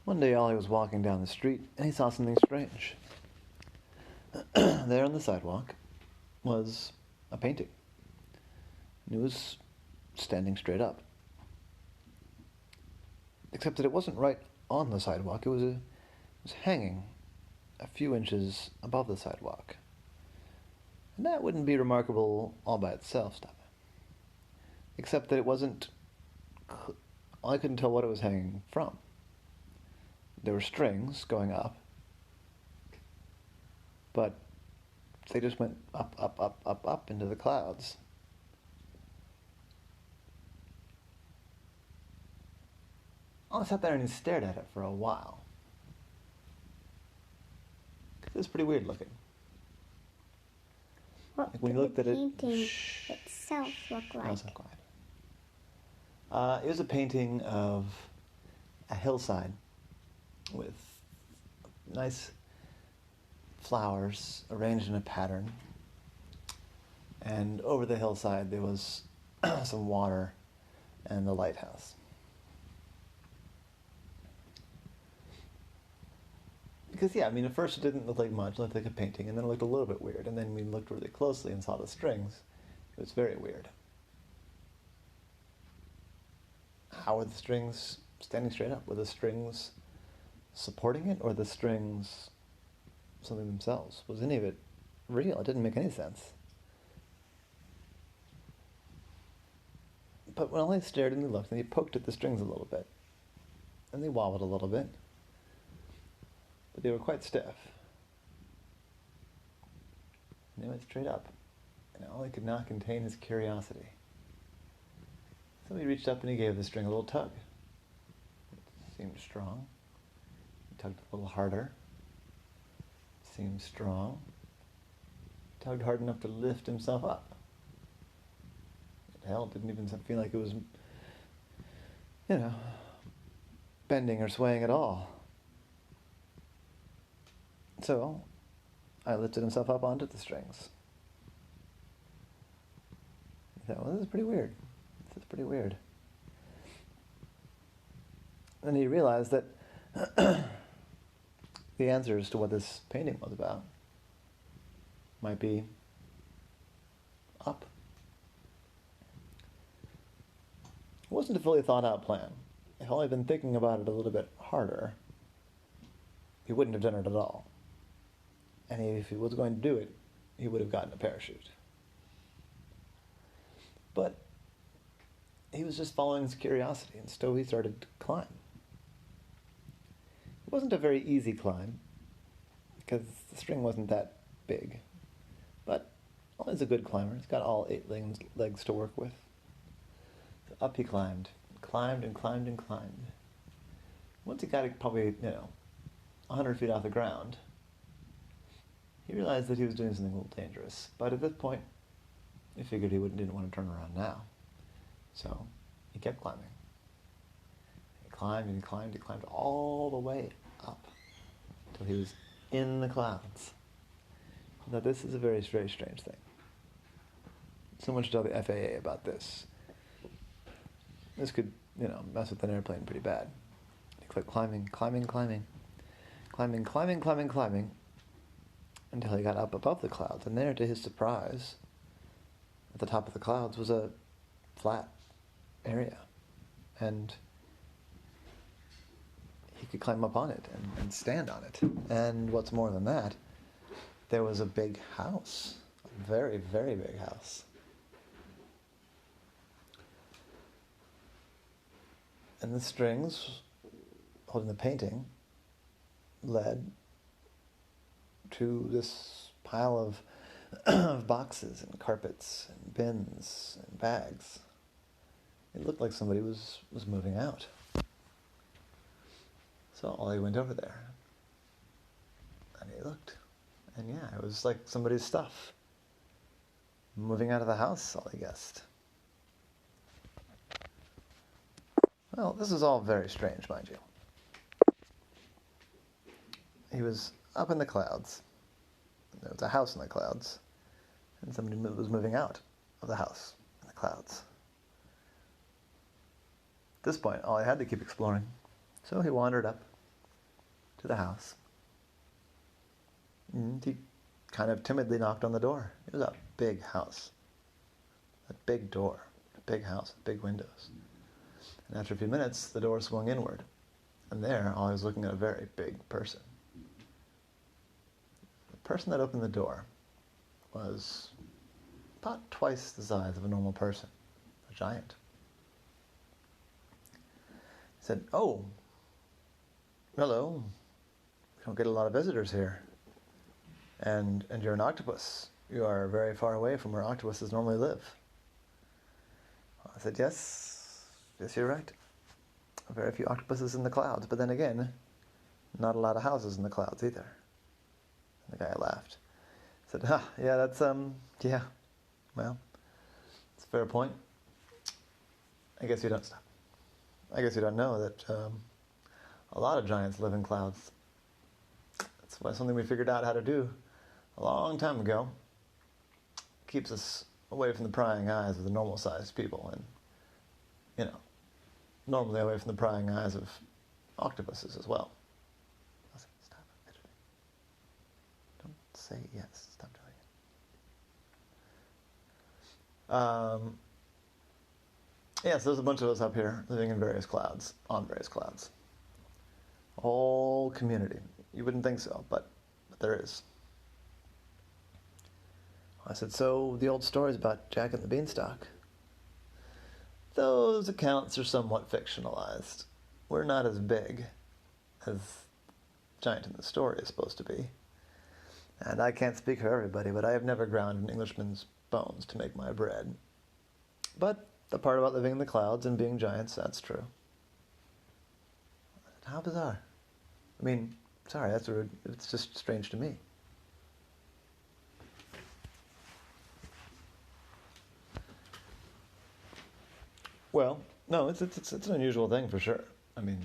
One day Ollie was walking down the street and he saw something strange. There on the sidewalk was a painting. And it was standing straight up. Except that it wasn't right on the sidewalk, it was hanging a few inches above the sidewalk. And that wouldn't be remarkable all by itself, stop it. Except that it wasn't... I couldn't tell what it was hanging from. There were strings going up, but they just went up, up, up, up, up into the clouds. I sat there and he stared at it for a while. It was pretty weird looking. What Like when did you looked the at it, painting itself look like? I was not quiet. It was a painting of a hillside with nice flowers arranged in a pattern. And over the hillside there was some water and the lighthouse. Because, yeah, I mean, at first it didn't look like much, it looked like a painting, and then it looked a little bit weird. And then we looked really closely and saw the strings. It was very weird. How were the strings standing straight up? Were the strings supporting it, or the strings something themselves? Was any of it real? It didn't make any sense. But when Ollie stared and he looked, and he poked at the strings a little bit, and they wobbled a little bit, but they were quite stiff. And they went straight up, and Ollie could not contain his curiosity. So he reached up and he gave the string a little tug. It seemed strong. He tugged a little harder. It seemed strong. He tugged hard enough to lift himself up. Hell, it didn't even feel like it was, bending or swaying at all. So, I lifted himself up onto the strings. I thought, well, this is pretty weird. This is pretty weird. And he realized that the answers to what this painting was about might be up. It wasn't a fully thought out plan. If Ollie had been thinking about it a little bit harder, he wouldn't have done it at all. And if he was going to do it, he would have gotten a parachute. But he was just following his curiosity, and so he started to climb. It wasn't a very easy climb, because the string wasn't that big. But Ollie's a good climber. He's got all 8 legs to work with. So up he climbed, climbed and climbed and climbed. Once he got probably, 100 feet off the ground, he realized that he was doing something a little dangerous. But at this point, he figured he didn't want to turn around now. So he kept climbing. He climbed and he climbed. He climbed all the way up until he was in the clouds. Now this is a very, very strange thing. Someone should tell the FAA about this. This could, mess with an airplane pretty bad. He kept climbing, climbing, climbing, climbing, climbing, climbing, climbing, until he got up above the clouds. And there, to his surprise, at the top of the clouds was a flat area. And he could climb up on it and stand on it. And what's more than that, there was a big house. A very, very big house. And the strings holding the painting led to this pile of of boxes and carpets and bins and bags. It looked like somebody was moving out. So Ollie went over there. And he looked. And yeah, it was like somebody's stuff moving out of the house, Ollie guessed. Well, this is all very strange, mind you. He was up in the clouds. There was a house in the clouds. And somebody was moving out of the house in the clouds. At this point, Ollie had to keep exploring. So he wandered up to the house. And he kind of timidly knocked on the door. It was a big house. A big door. A big house with big windows. And after a few minutes, the door swung inward. And there, Ollie was looking at a very big person. The person that opened the door was about twice the size of a normal person. A giant. He said, "Oh, hello. We don't get a lot of visitors here. And you're an octopus. You are very far away from where octopuses normally live." I said, yes, you're right. Very few octopuses in the clouds, but then again, not a lot of houses in the clouds either. And the guy laughed. He said, yeah, that's, yeah, well, it's a fair point. I guess you don't know that a lot of giants live in clouds. That's why something we figured out how to do a long time ago. Keeps us away from the prying eyes of the normal-sized people and, normally away from the prying eyes of octopuses as well. Stop editing. Don't say yes. Stop doing it. Yes, there's a bunch of us up here living in various clouds, on various clouds. A whole community. You wouldn't think so, but there is. I said, so the old stories about Jack and the Beanstalk, those accounts are somewhat fictionalized. We're not as big as Giant in the story is supposed to be. And I can't speak for everybody, but I have never ground an Englishman's bones to make my bread. But the part about living in the clouds and being giants, that's true. I said, how bizarre. I mean, sorry, that's rude. It's just strange to me. Well, no, it's an unusual thing for sure. I mean,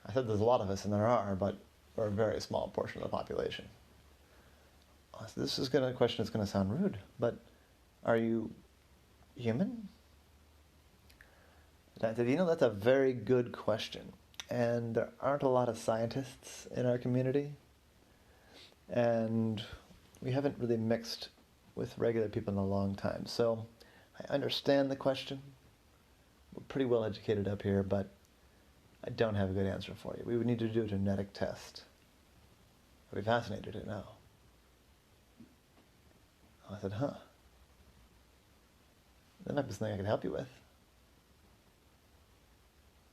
I said there's a lot of us, and there are, but we're a very small portion of the population. This is a question that's going to sound rude, but are you human? And I said, that's a very good question. And there aren't a lot of scientists in our community. And we haven't really mixed with regular people in a long time. So I understand the question. We're pretty well educated up here, but I don't have a good answer for you. We would need to do a genetic test. I'd be fascinated to know. I said, that might be something I could help you with.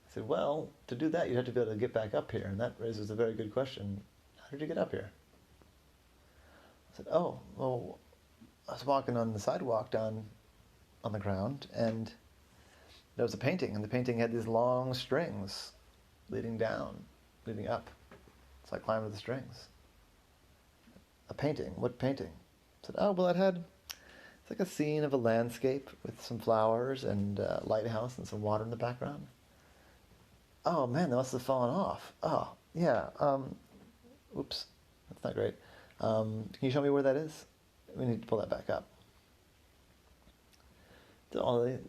I said, well, to do that, you'd have to be able to get back up here, and that raises a very good question. How did you get up here? I said, oh, well, I was walking on the sidewalk down on the ground, and there was a painting, and the painting had these long strings leading up. So I climbed the strings. A painting? What painting? I said, oh, well, it's like a scene of a landscape with some flowers and a lighthouse and some water in the background. Oh, man, that must have fallen off. Oh, yeah, oops, that's not great. Can you show me where that is? We need to pull that back up. So Ollie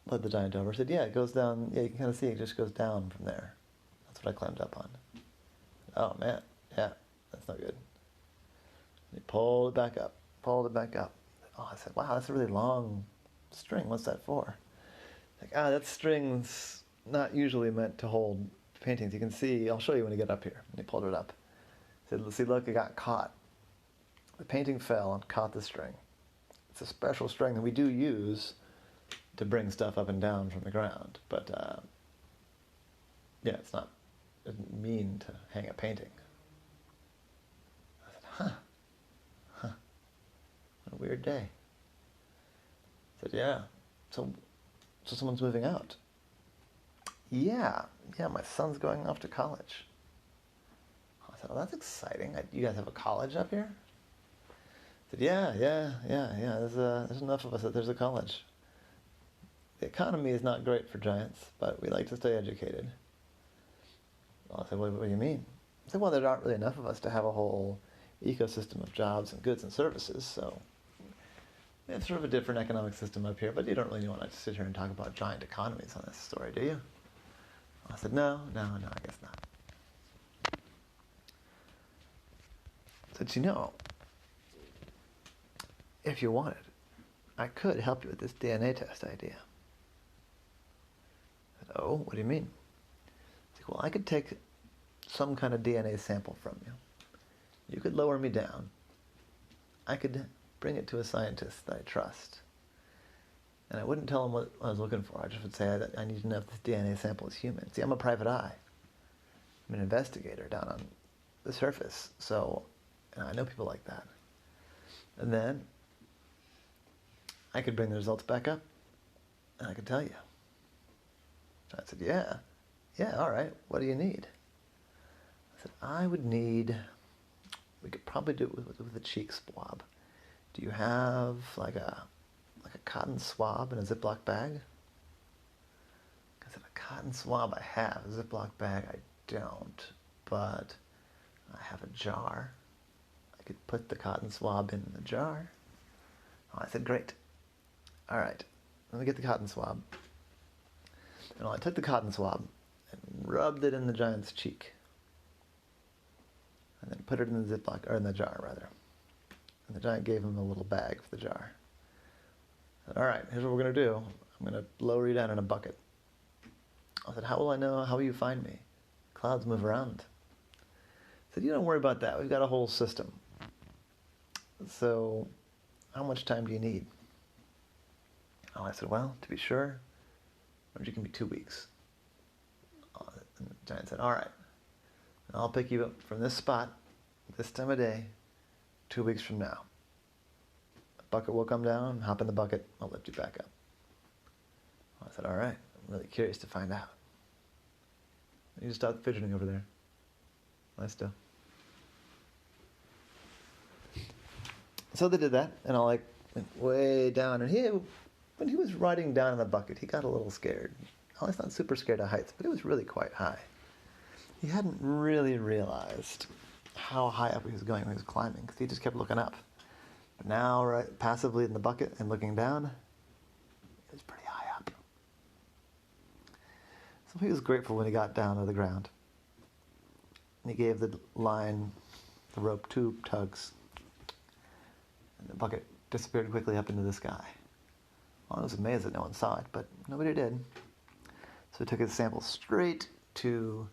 led the giant over. Said, yeah, it goes down. Yeah, you can kind of see it just goes down from there. That's what I climbed up on. Oh, man, yeah, that's not good. And he pulled it back up. Oh, I said, wow, that's a really long string. What's that for? Like, that string's not usually meant to hold paintings. You can see, I'll show you when you get up here. And he pulled it up. He said, see, look, it got caught. The painting fell and caught the string. It's a special string that we do use to bring stuff up and down from the ground. But, yeah, it doesn't mean to hang a painting. I said, what a weird day. I said, yeah, so someone's moving out. Yeah, my son's going off to college. I said, oh, that's exciting. You guys have a college up here? I said, yeah. There's enough of us that there's a college. The economy is not great for giants, but we like to stay educated. Well, I said, what do you mean? I said, well, there aren't really enough of us to have a whole ecosystem of jobs and goods and services, so we have sort of a different economic system up here, but you don't really want to sit here and talk about giant economies on this story, do you? I said, no, I guess not. said, if you wanted, I could help you with this DNA test idea. I said, oh, what do you mean? I said, well, I could take some kind of DNA sample from you. You could lower me down. I could bring it to a scientist that I trust. And I wouldn't tell him what I was looking for. I just would say that I need to know if this DNA sample is human. See, I'm a private eye. I'm an investigator down on the surface. So, I know people like that. And then I could bring the results back up and I could tell you. So I said, yeah, all right. What do you need? I said, I would need, we could probably do it with a cheek swab. Do you have like a cotton swab in a Ziploc bag? I said, a cotton swab I have, a Ziploc bag I don't, but I have a jar. I could put the cotton swab in the jar. Oh, I said, great. All right, let me get the cotton swab. And I took the cotton swab and rubbed it in the giant's cheek. And then put it in the Ziploc, or in the jar, rather. And the giant gave him a little bag for the jar. I said, all right, here's what we're going to do. I'm going to lower you down in a bucket. I said, how will I know? How will you find me? Clouds move around. I said, you don't worry about that. We've got a whole system. So, how much time do you need? Oh, I said, well, to be sure, it can be 2 weeks. And the giant said, all right. I'll pick you up from this spot, this time of day, 2 weeks from now. The bucket will come down, hop in the bucket, I'll lift you back up. I said, all right, I'm really curious to find out. You just stop fidgeting over there. Lie still. So they did that, and I went way down, and when he was riding down in the bucket, he got a little scared. Well, he's not super scared of heights, but it was really quite high. He hadn't really realized how high up he was going when he was climbing, because he just kept looking up. But now, right, passively in the bucket and looking down, he was pretty high up. So he was grateful when he got down to the ground. And he gave the rope 2 tugs. And the bucket disappeared quickly up into the sky. Well, I was amazed that no one saw it, but nobody did. So he took his sample straight to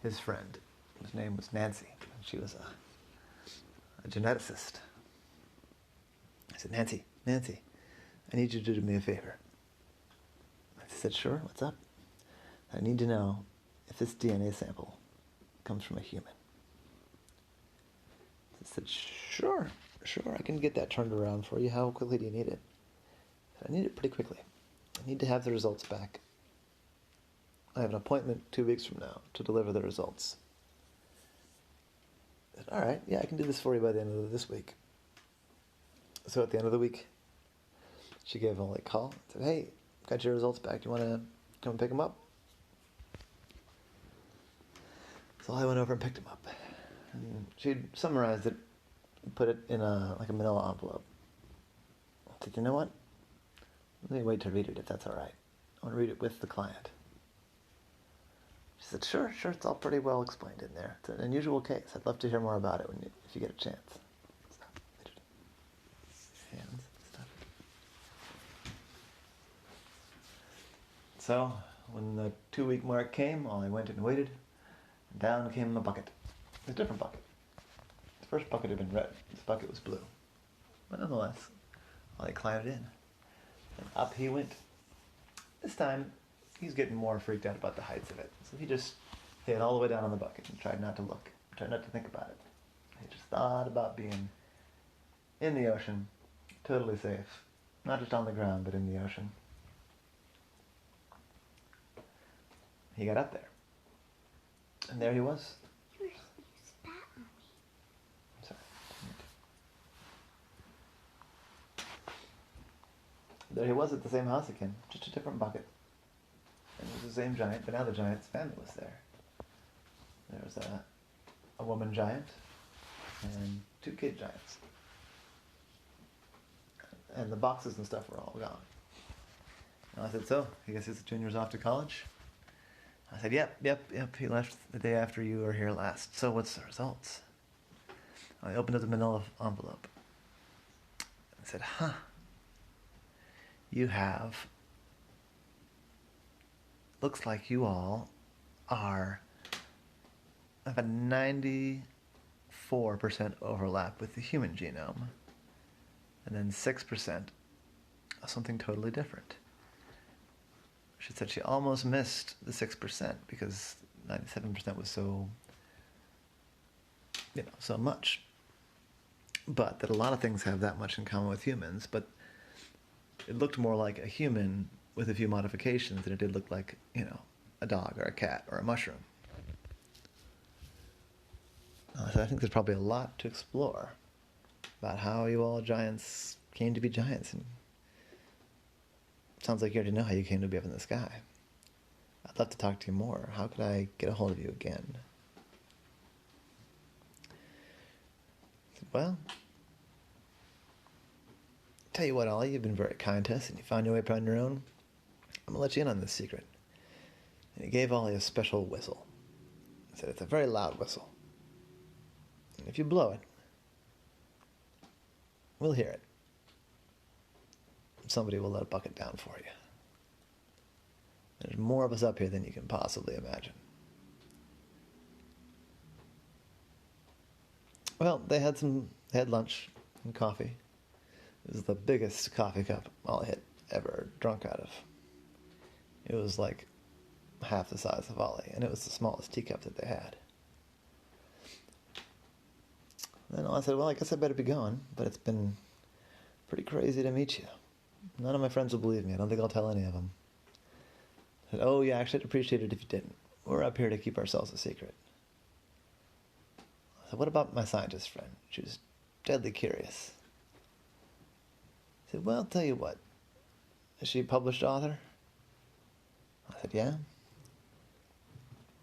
his friend, whose name was Nancy. And she was a geneticist. I said, Nancy, I need you to do me a favor. I said, sure, what's up? I need to know if this DNA sample comes from a human. I said, sure, I can get that turned around for you. How quickly do you need it? I said, I need it pretty quickly. I need to have the results back. I have an appointment 2 weeks from now to deliver the results. I said, all right, yeah, I can do this for you by the end of this week. So at the end of the week, she gave Ollie a call. Said, hey, got your results back. Do you want to come and pick them up? So I went over and picked them up. And she'd summarized it and put it in a manila envelope. I said, you know what? Let me wait to read it if that's all right. I want to read it with the client. She said, sure, it's all pretty well explained in there. It's an unusual case. I'd love to hear more about it if you get a chance. Stop. Hands, stuff. So, when the 2-week mark came, I went and waited, and down came a bucket. A different bucket. The first bucket had been red. This bucket was blue. But nonetheless, I climbed in, and up he went. This time, he's getting more freaked out about the heights of it. So he just hid all the way down on the bucket and tried not to look, tried not to think about it. He just thought about being in the ocean, totally safe. Not just on the ground, but in the ocean. He got up there. And there he was. You spat on me. I'm sorry. There he was at the same house again, just a different bucket. And it was the same giant, but now the giant's family was there. There was a woman giant and 2 kid giants. And the boxes and stuff were all gone. And I said, so, I guess his junior's off to college? I said, yep. He left the day after you were here last. So what's the results? I opened up the manila envelope and said, huh, you have, looks like you all have a 94% overlap with the human genome, and then 6% of something totally different. She said she almost missed the 6% because 97% was so much. But that a lot of things have that much in common with humans, but it looked more like a human with a few modifications than it did look like, a dog or a cat or a mushroom. So I think there's probably a lot to explore about how you all giants came to be giants. And it sounds like you already know how you came to be up in the sky. I'd love to talk to you more. How could I get a hold of you again? I said, well, tell you what, Ollie, you've been very kind to us and you found your way up on your own. I'm going to let you in on this secret. And he gave Ollie a special whistle. He said, it's a very loud whistle. And if you blow it, we'll hear it. Somebody will let a bucket down for you. There's more of us up here than you can possibly imagine. Well, they had lunch and coffee. It was the biggest coffee cup Ollie had ever drunk out of. It was like half the size of Ollie, and it was the smallest teacup that they had. Then I said, well, I guess I better be going, but it's been pretty crazy to meet you. None of my friends will believe me. I don't think I'll tell any of them. I said, oh, yeah, actually, I'd appreciate it if you didn't. We're up here to keep ourselves a secret. I said, what about my scientist friend? She was deadly curious. I said, well, I'll tell you what. Is she a published author? I said, yeah.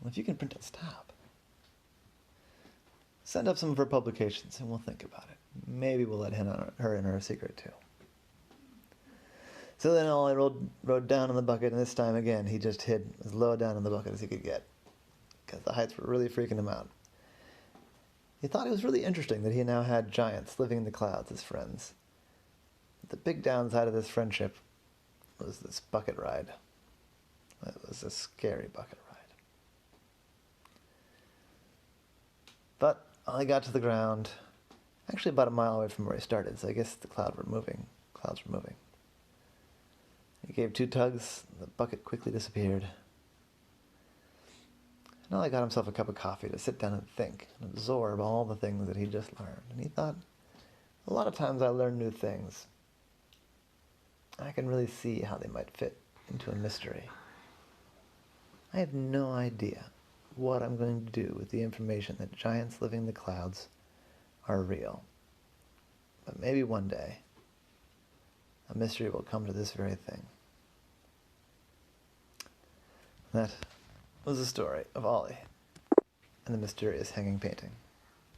Well, if you can print it, stop. Send up some of her publications and we'll think about it. Maybe we'll let her in her secret too. So then Ollie rode down in the bucket, and this time again he just hid as low down in the bucket as he could get because the heights were really freaking him out. He thought it was really interesting that he now had giants living in the clouds as friends. The big downside of this friendship was this bucket ride. It was a scary bucket ride. But Ollie got to the ground, actually about a mile away from where he started, so I guess the clouds were moving. He gave 2 tugs, the bucket quickly disappeared. And Ollie got himself a cup of coffee to sit down and think and absorb all the things that he just learned. And he thought, a lot of times I learn new things. I can really see how they might fit into a mystery. I have no idea what I'm going to do with the information that giants living in the clouds are real. But maybe one day, a mystery will come to this very thing. That was the story of Ollie and the mysterious hanging painting.